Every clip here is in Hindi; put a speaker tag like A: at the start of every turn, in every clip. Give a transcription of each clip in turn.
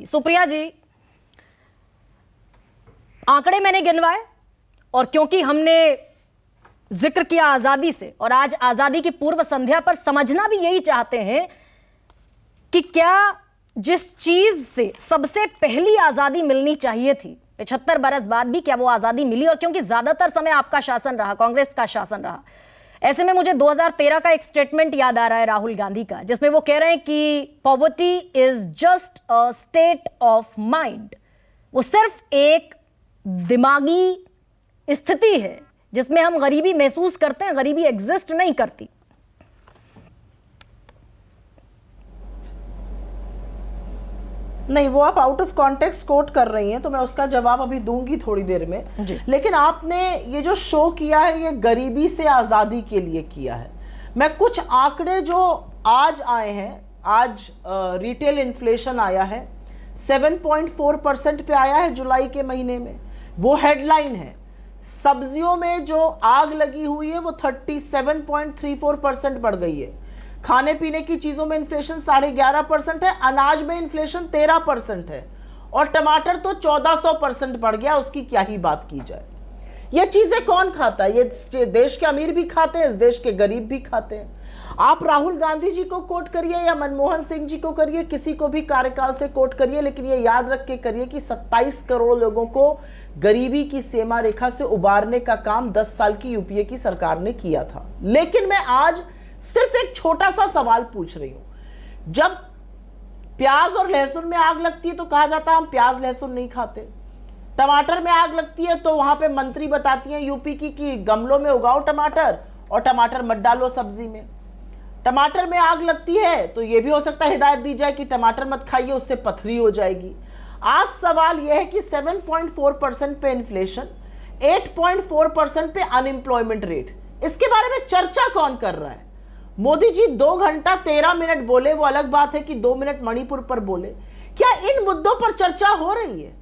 A: सुप्रिया जी, आंकड़े मैंने गिनवाए और क्योंकि हमने जिक्र किया आजादी से और आज आजादी की पूर्व संध्या पर समझना भी यही चाहते हैं कि क्या जिस चीज से सबसे पहली आजादी मिलनी चाहिए थी 75 बरस बाद भी क्या वो आजादी मिली? और क्योंकि ज्यादातर समय आपका शासन रहा, कांग्रेस का शासन रहा, ऐसे में मुझे 2013 का एक स्टेटमेंट याद आ रहा है राहुल गांधी का, जिसमें वो कह रहे हैं कि poverty is just a state of mind. वो सिर्फ एक दिमागी स्थिति है जिसमें हम गरीबी महसूस करते हैं, गरीबी एग्जिस्ट नहीं करती।
B: नहीं, वो आप आउट ऑफ कॉन्टेक्स्ट कोट कर रही हैं, तो मैं उसका जवाब अभी दूंगी थोड़ी देर में। लेकिन आपने ये जो शो किया है ये गरीबी से आज़ादी के लिए किया है। मैं कुछ आंकड़े जो आज आए हैं, आज रिटेल इन्फ्लेशन आया है 7.4% पे आया है जुलाई के महीने में, वो हेडलाइन है। सब्जियों में जो आग लगी हुई है वो 37.34% बढ़ गई है। खाने पीने की चीजों में इन्फ्लेशन 11.5% है, अनाज में इन्फ्लेशन 13% है, और टमाटर तो 1400% बढ़ गया, उसकी क्या ही बात की जाए। ये चीजें कौन खाता है? ये देश के अमीर भी खाते हैं, इस देश के गरीब भी खाते हैं। आप राहुल गांधी जी को कोट करिए या मनमोहन सिंह जी को करिए, किसी को भी कार्यकाल से कोट करिए, लेकिन ये याद रख के करिए कि 27 करोड़ लोगों को गरीबी की सीमा रेखा से उबारने का काम 10 साल की यूपीए की सरकार ने किया था। लेकिन मैं आज सिर्फ एक छोटा सा सवाल पूछ रही हूं। जब प्याज और लहसुन में आग लगती है तो कहा जाता है हम प्याज लहसुन नहीं खाते। टमाटर में आग लगती है तो वहां पे मंत्री बताती हैं यूपी की कि गमलों में उगाओ टमाटर और टमाटर मत डालो सब्जी में। टमाटर में आग लगती है तो यह भी हो सकता है हिदायत दी जाए कि टमाटर मत खाइए, उससे पथरी हो जाएगी। आज सवाल यह है कि 7.4% पे इन्फ्लेशन, 8.4% पे अनएम्प्लॉयमेंट रेट, इसके बारे में चर्चा कौन कर रहा है? मोदी जी 2 घंटा 13 मिनट बोले, वो अलग बात है कि 2 मिनट मणिपुर पर बोले। क्या इन मुद्दों पर चर्चा हो रही है?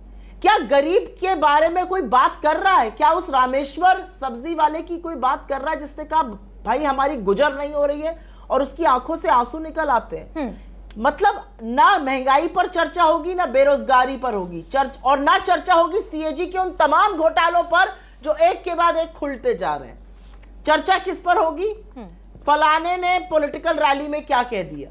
B: क्या गरीब के बारे में कोई बात कर रहा है? क्या उस रामेश्वर सब्जी वाले की कोई बात कर रहा है जिसने कहा भाई हमारी गुजर नहीं हो रही है, और उसकी आंखों से आंसू निकल आते हैं? मतलब ना महंगाई पर चर्चा होगी, ना बेरोजगारी पर होगी और ना चर्चा होगी सीएजी के उन तमाम घोटालों पर जो एक के बाद एक खुलते जा रहे हैं। चर्चा किस पर होगी? फलाने ने पॉलिटिकल रैली में क्या कह दिया।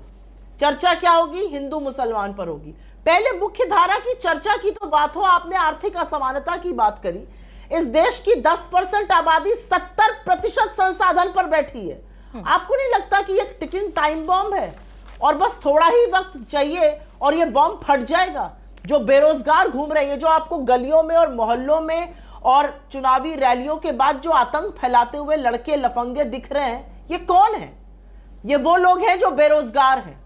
B: चर्चा क्या होगी? हिंदू मुसलमान पर होगी। पहले मुख्य धारा की चर्चा की तो बात हो, आपने आर्थिक असमानता की बात करी। इस देश की 10% आबादी 70% संसाधन पर बैठी है। आपको नहीं लगता कि एक टिकिंग टाइम बॉम्ब है और बस थोड़ा ही वक्त चाहिए और ये बॉम्ब फट जाएगा? जो बेरोजगार घूम रहे हैं, जो आपको गलियों में और मोहल्लों में और चुनावी रैलियों के बाद जो आतंक फैलाते हुए लड़के लफंगे दिख रहे हैं, ये कौन है? ये वो लोग हैं जो बेरोजगार हैं,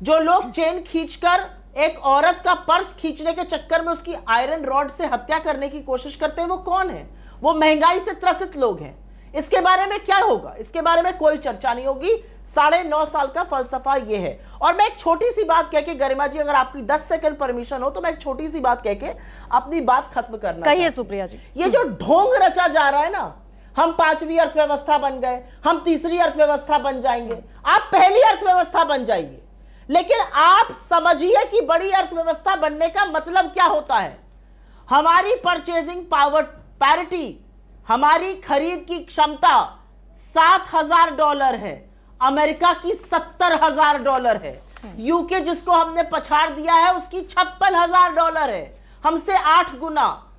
B: जो लोग चेन खींचकर एक औरत का पर्स खींचने के चक्कर में उसकी आयरन रॉड से हत्या करने की कोशिश करते हैं। वो कौन है? वो महंगाई से त्रसित लोग हैं। इसके बारे में क्या होगा? इसके बारे में कोई चर्चा नहीं होगी। 9.5 साल का फलसफा ये है। और मैं एक छोटी सी बात कह के, गरिमा जी अगर आपकी 10 सेकंड परमिशन हो तो मैं एक छोटी सी बात कह के अपनी बात खत्म करना
A: कहिए सुप्रिया जी।
B: ये जो ढोंग रचा जा रहा है ना, हम 5वीं अर्थव्यवस्था बन गए, हम तीसरी अर्थव्यवस्था बन जाएंगे, आप पहली अर्थव्यवस्था बन जाइए, लेकिन आप समझिए कि बड़ी अर्थव्यवस्था बनने का मतलब क्या होता है। हमारी परचेजिंग पावर पैरिटी, हमारी खरीद की क्षमता $7,000 है, अमेरिका की $70,000 है, यूके जिसको हमने पछाड़ दिया है उसकी $56,000 है, हमसे 8 गुना।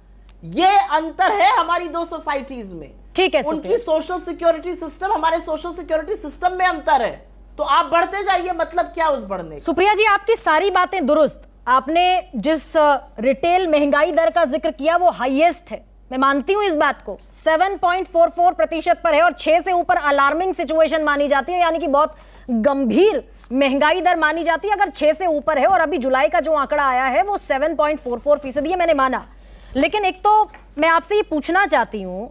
B: ये अंतर है हमारी दो सोसाइटीज में।
A: ठीक है,
B: उनकी सोशल सिक्योरिटी सिस्टम, हमारे सोशल सिक्योरिटी सिस्टम में अंतर है। तो आप बढ़ते जाइए, मतलब क्या उस बढ़ने?
A: सुप्रिया जी, आपकी सारी बातें दुरुस्त। आपने जिस रिटेल महंगाई दर का जिक्र किया वो हाईएस्ट है, मैं मानती हूं इस बात को। 7.44% पर है और 6 से ऊपर अलार्मिंग सिचुएशन मानी जाती है, यानी कि बहुत गंभीर महंगाई दर मानी जाती है अगर 6 से ऊपर है। और अभी जुलाई का जो आंकड़ा आया है वो 7.44% है, मैंने माना। लेकिन एक तो मैं आपसे ये पूछना चाहती हूं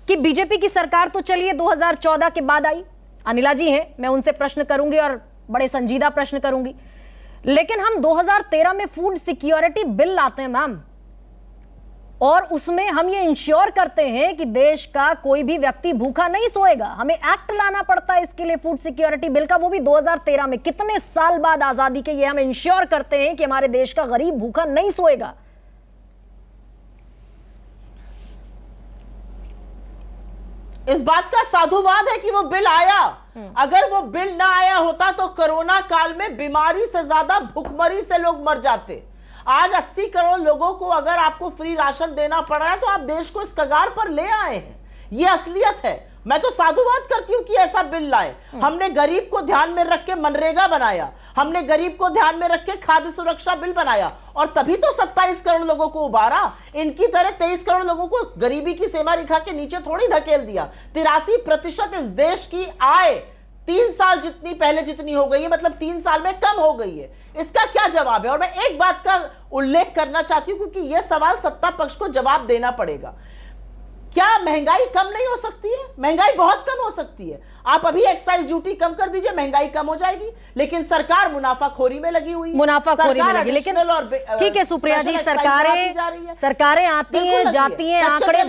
A: कि बीजेपी की सरकार तो चलिए 2014 के बाद आई, अनिला जी हैं, मैं उनसे प्रश्न करूंगी और बड़े संजीदा प्रश्न करूंगी। लेकिन हम 2013 में फूड सिक्योरिटी बिल लाते हैं मैम, और उसमें हम ये इंश्योर करते हैं कि देश का कोई भी व्यक्ति भूखा नहीं सोएगा। हमें एक्ट लाना पड़ता है इसके लिए, फूड सिक्योरिटी बिल का, वो भी 2013 में। कितने साल बाद आजादी के ये हम इंश्योर करते हैं कि हमारे देश का गरीब भूखा नहीं सोएगा।
B: इस बात का साधुवाद है कि वो बिल आया। अगर वो बिल ना आया होता तो कोरोना काल में बीमारी से ज्यादा भुखमरी से लोग मर जाते। आज 80 करोड़ लोगों को अगर आपको फ्री राशन देना पड़ रहा है तो आप देश को इस कगार पर ले आए हैं। ये असलियत है। मैं तो साधुवाद करती हूं कि ऐसा बिल लाए। हमने गरीब को ध्यान में रख के मनरेगा बनाया, हमने गरीब को ध्यान में रख के खाद्य सुरक्षा बिल बनाया, और तभी तो 27 करोड़ लोगों को उबारा। इनकी तरह 23 करोड़ लोगों को गरीबी की सीमा रेखा के नीचे थोड़ी धकेल दिया। 83% इस देश की आय 3 साल जितनी पहले जितनी हो गई है, मतलब 3 साल में कम हो गई है। इसका क्या जवाब है? और मैं एक बात का उल्लेख करना चाहती हूं, क्योंकि यह सवाल सत्ता पक्ष को जवाब देना पड़ेगा। क्या महंगाई कम नहीं हो सकती है? महंगाई बहुत कम हो सकती है। आप अभी एक्साइज ड्यूटी कम कर दीजिए, महंगाई कम हो जाएगी। लेकिन सरकार मुनाफाखोरी में लगी हुई है,
A: मुनाफाखोरी में लगी। लेकिन ठीक है सुप्रिया जी, सरकारें आती हैं जाती हैं, आंकड़े